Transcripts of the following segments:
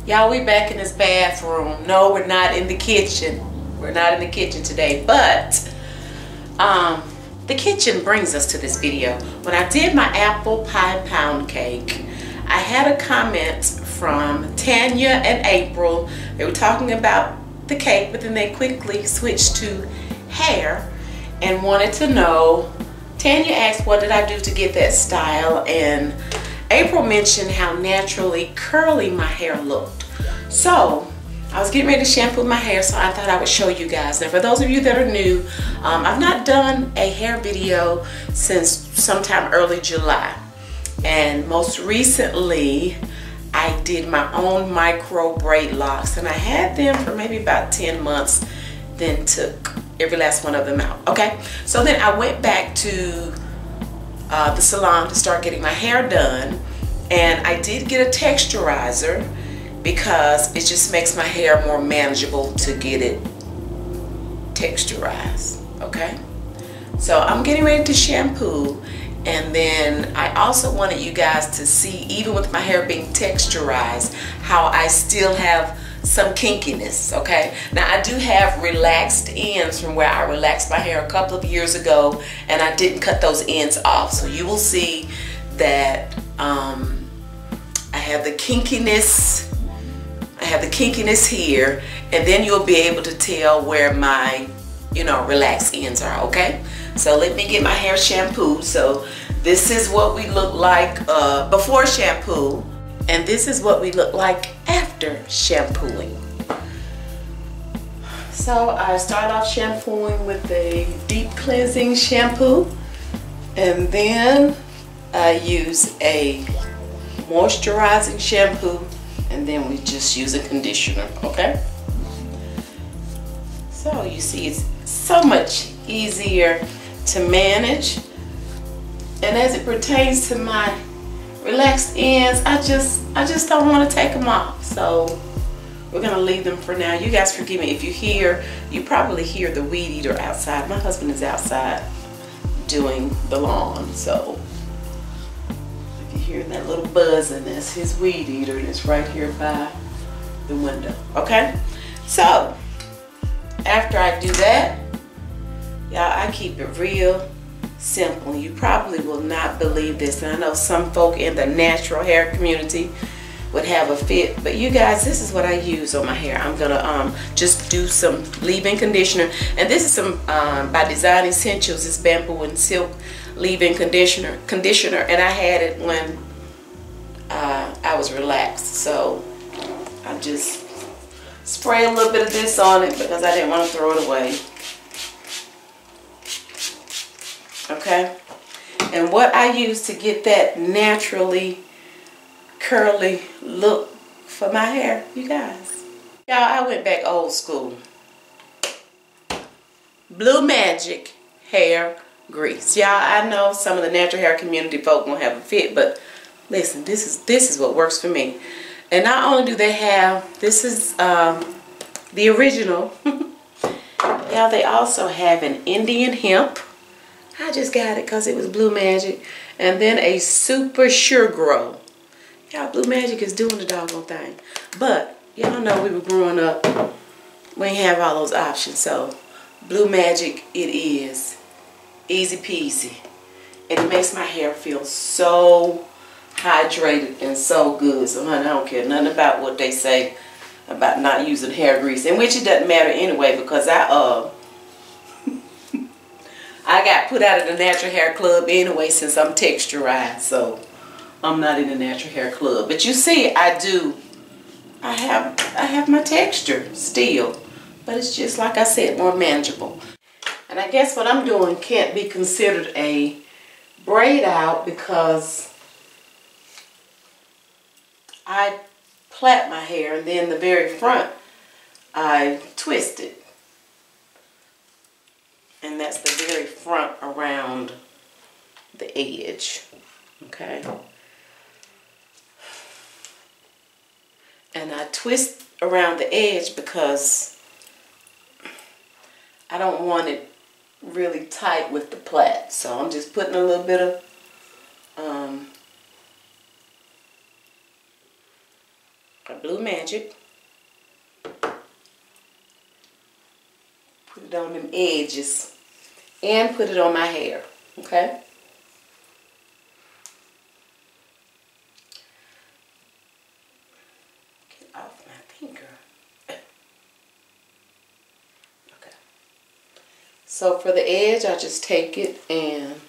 Y'all, we back in this bathroom. No, we're not in the kitchen. We're not in the kitchen today, but the kitchen brings us to this video. When I did my apple pie pound cake, I had a comment from Tanya and April. They were talking about the cake, but then they quickly switched to hair and wanted to know. Tanya asked, what did I do to get that style? And April mentioned how naturally curly my hair looked. So I was getting ready to shampoo my hair, so I thought I would show you guys. Now for those of you that are new, I've not done a hair video since sometime early July. And most recently, I did my own micro braid locks, and I had them for maybe about 10 months, then took every last one of them out. Okay, so then I went back to the salon to start getting my hair done, and I did get a texturizer because it just makes my hair more manageable to get it texturized. Okay, so I'm getting ready to shampoo, and then I also wanted you guys to see, even with my hair being texturized, how I still have some kinkiness. Okay, now I do have relaxed ends from where I relaxed my hair a couple of years ago, and I didn't cut those ends off, so you will see that I have the kinkiness. I have the kinkiness here, and then you'll be able to tell where my, relaxed ends are. Okay, so let me get my hair shampooed. So this is what we look like before shampoo, and this is what we look like after shampooing. So I start off shampooing with a deep cleansing shampoo, and then I use a moisturizing shampoo, and then we just use a conditioner. Okay, so you see it's so much easier to manage, and as it pertains to my relaxed ends, I just don't want to take them off, so we're gonna leave them for now. You guys forgive me if you probably hear the weed eater outside. My husband is outside doing the lawn, so if you hear that little buzzing, that's his weed eater, and it's right here by the window. Okay, so after I do that, y'all, I keep it real simple. You probably will not believe this, and I know some folk in the natural hair community would have a fit, but you guys, this is what I use on my hair. I'm gonna just do some leave-in conditioner, and this is some by Design Essentials. It's bamboo and silk leave-in conditioner, and I had it when I was relaxed, so I just spray a little bit of this on it because I didn't want to throw it away. Okay, and what I use to get that naturally curly look for my hair, you guys. Y'all, I went back old school. Blue Magic hair grease. Y'all, I know some of the natural hair community folk won't have a fit, but listen, this is what works for me. And not only do they have, this is the original. Y'all, they also have an Indian hemp. I just got it because it was Blue Magic. And then a Super Sure Grow. Y'all, Blue Magic is doing the doggone thing. But y'all know we were growing up, we ain't have all those options. So Blue Magic it is. Easy peasy. And it makes my hair feel so hydrated and so good. So honey, I don't care nothing about what they say about not using hair grease. In which it doesn't matter anyway, because I got put out of the natural hair club anyway since I'm texturized, so I'm not in the natural hair club. But you see, I have my texture still, but it's just like I said, more manageable. And I guess what I'm doing can't be considered a braid out because I plait my hair, and then the very front I twist it. And that's the very front around the edge. Okay. And I twist around the edge because I don't want it really tight with the plait. So I'm just putting a little bit of a Blue Magic. Put it on them edges and put it on my hair, okay? Get off my finger. Okay. So for the edge, I just take it and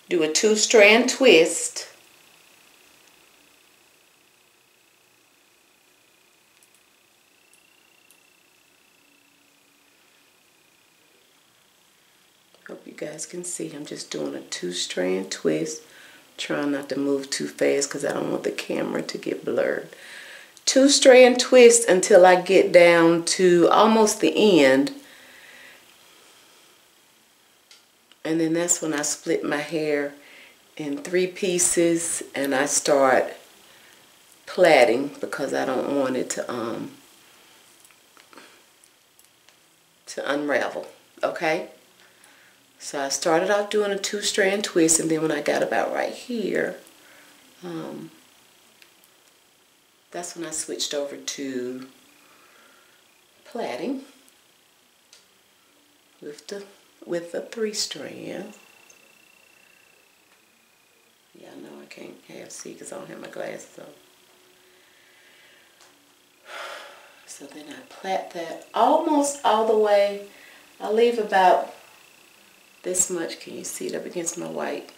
do a 2-strand twist. Hope you guys can see. I'm just doing a 2-strand twist. Trying not to move too fast because I don't want the camera to get blurred. 2-strand twist until I get down to almost the end. And then that's when I split my hair in 3 pieces and I start plaiting because I don't want it to unravel, okay? So I started off doing a 2-strand twist, and then when I got about right here, that's when I switched over to plaiting with the 3-strand. Yeah, I know I can't see because I don't have my glasses on. So then I plait that almost all the way. I leave about this much. Can you see it up against my white?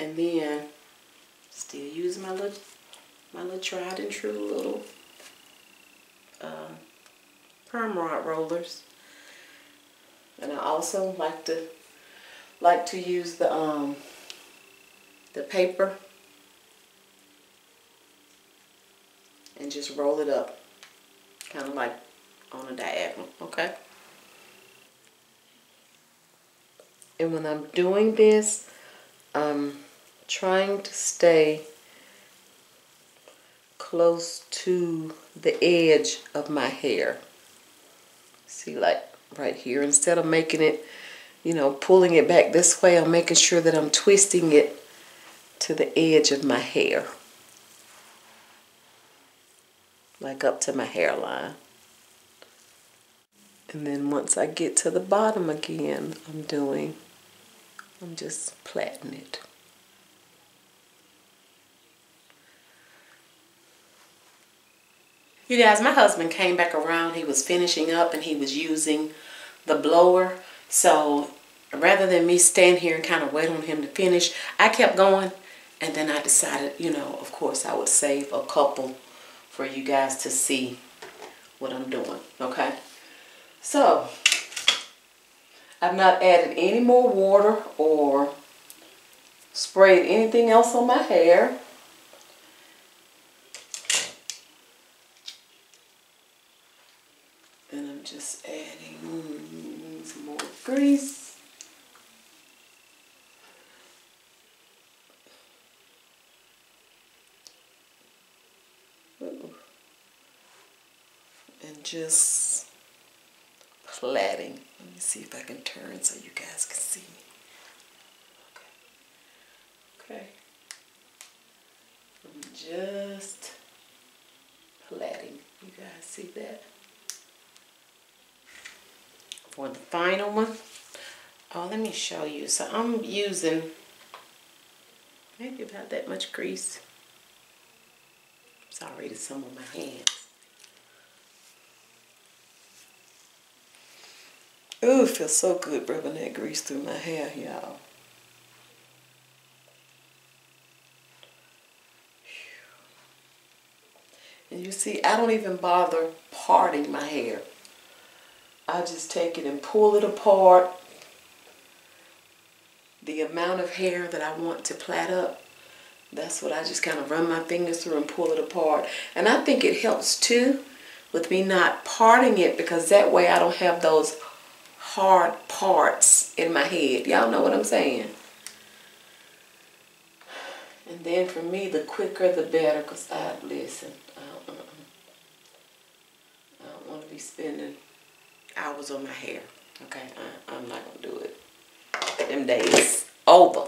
And then still use my little tried and true little perm rod rollers. And I also like to use the paper and just roll it up, kind of like on a diagonal, okay? And when I'm doing this, I'm trying to stay close to the edge of my hair. See, like right here, instead of making it, you know, pulling it back this way, I'm making sure that I'm twisting it to the edge of my hair. Like up to my hairline. And then once I get to the bottom again, I'm just plaiting it. You guys, my husband came back around. He was finishing up and he was using the blower. So rather than me stand here and kind of wait on him to finish, I kept going. And then I decided, you know, of course I would save a couple for you guys to see what I'm doing, okay? So, I've not added any more water or sprayed anything else on my hair. And I'm just adding some more grease. And just plaiting. Let me see if I can turn so you guys can see me. Okay. I'm just plaiting. You guys see that? For the final one, oh, let me show you. So I'm using maybe about that much grease. Sorry to some of my hands. Ooh, it feels so good rubbing that grease through my hair, y'all. And you see, I don't even bother parting my hair. I just take it and pull it apart. The amount of hair that I want to plait up, that's what I just kind of run my fingers through and pull it apart. And I think it helps too with me not parting it, because that way I don't have those hard parts in my head. Y'all know what I'm saying? And then for me, the quicker the better, because listen, I don't want to be spending hours on my hair. Okay, I'm not going to do it. Them days over.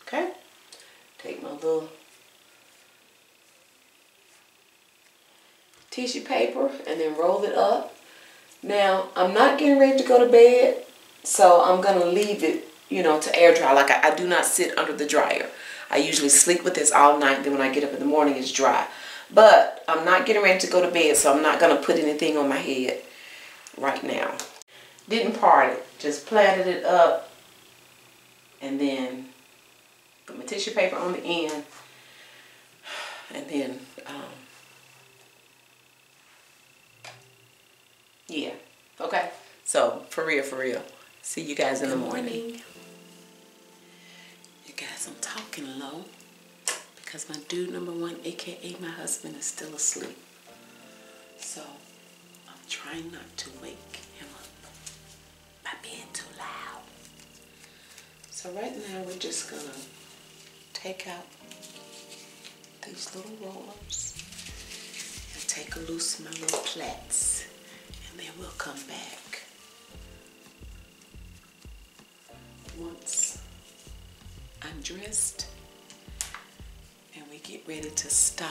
Okay? Take my little tissue paper and then roll it up. Now, I'm not getting ready to go to bed, so I'm going to leave it, you know, to air dry. Like I do not sit under the dryer. I usually sleep with this all night, then when I get up in the morning it's dry. But I'm not getting ready to go to bed, so I'm not going to put anything on my head right now. Didn't part it, just plaited it up and then put my tissue paper on the end and then yeah, okay, so for real, see you guys in the morning. You guys, I'm talking low because my dude number one, aka my husband, is still asleep, so I'm trying not to wake him up by being too loud. So right now we're just gonna take out these little rollers and take loose my little plaits, and then we'll come back once I'm dressed and we get ready to style,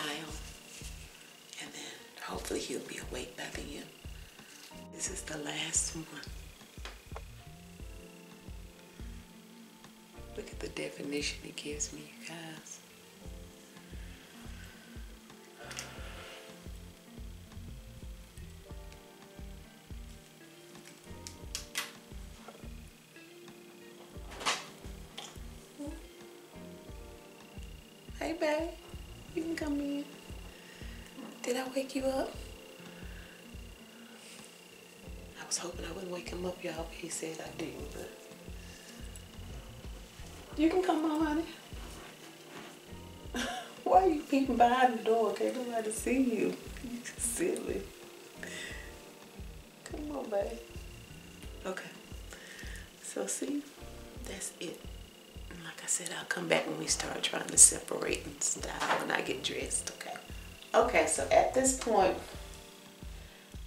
and then hopefully he'll be awake by then. This is the last one. Look at the definition it gives me, you guys. Hey, babe, you can come in. Did I wake you up? I was hoping I wouldn't wake him up, y'all, but he said I didn't, but you can come on, honey. Why are you peeping behind the door? Can't nobody see you. You silly. Come on, babe. Okay. So see, that's it. And like I said, I'll come back when we start trying to separate and style when I get dressed, okay? Okay, so at this point,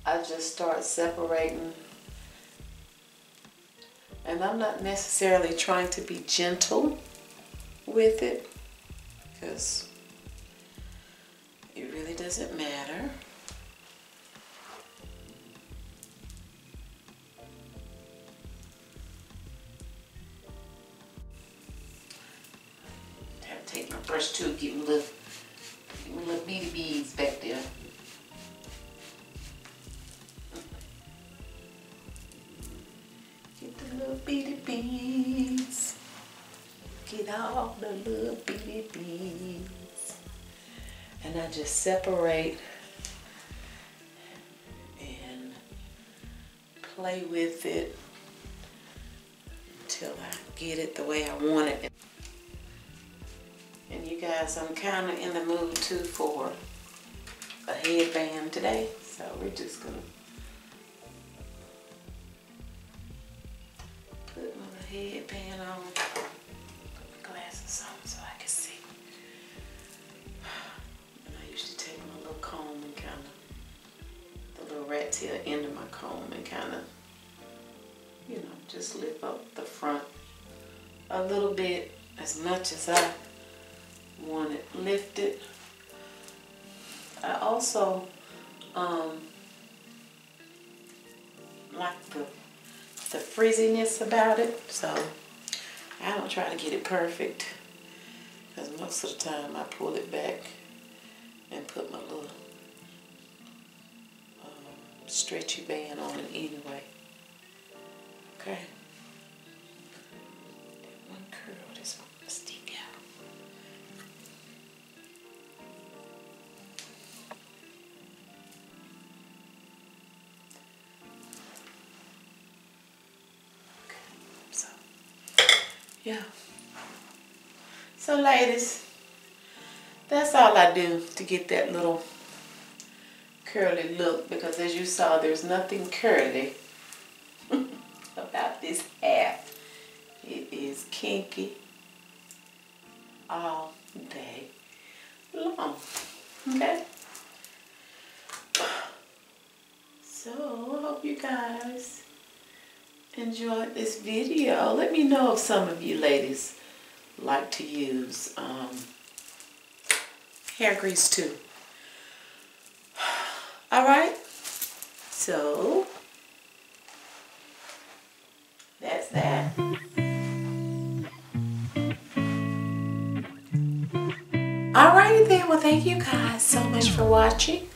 I just start separating. And I'm not necessarily trying to be gentle with it, because it really doesn't matter. I have to take my brush too, get my little beady beads back there. Get the little bitty beads. Get all the little bitty beads. And I just separate and play with it until I get it the way I want it. And you guys, I'm kind of in the mood too for a headband today. So we're just going to put my headband on, put my glasses on so I can see. And I usually take my little comb and kind of, the little rat tail end of my comb and kind of, you know, just lift up the front a little bit, as much as I want it lifted. I also like the frizziness about it, so I don't try to get it perfect, because most of the time I pull it back and put my little stretchy band on it anyway. Okay. That one curl, this one will stick out. Yeah. So ladies, that's all I do to get that little curly look, because as you saw, there's nothing curly about this hair. It is kinky all day long. Okay? So I hope you guys enjoyed this video. Let me know if some of you ladies like to use hair grease too. All right. So that's that. Alrighty then. Well, thank you guys so much for watching.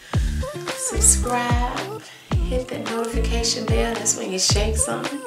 Subscribe. Hit that notification bell. That's when you shake something.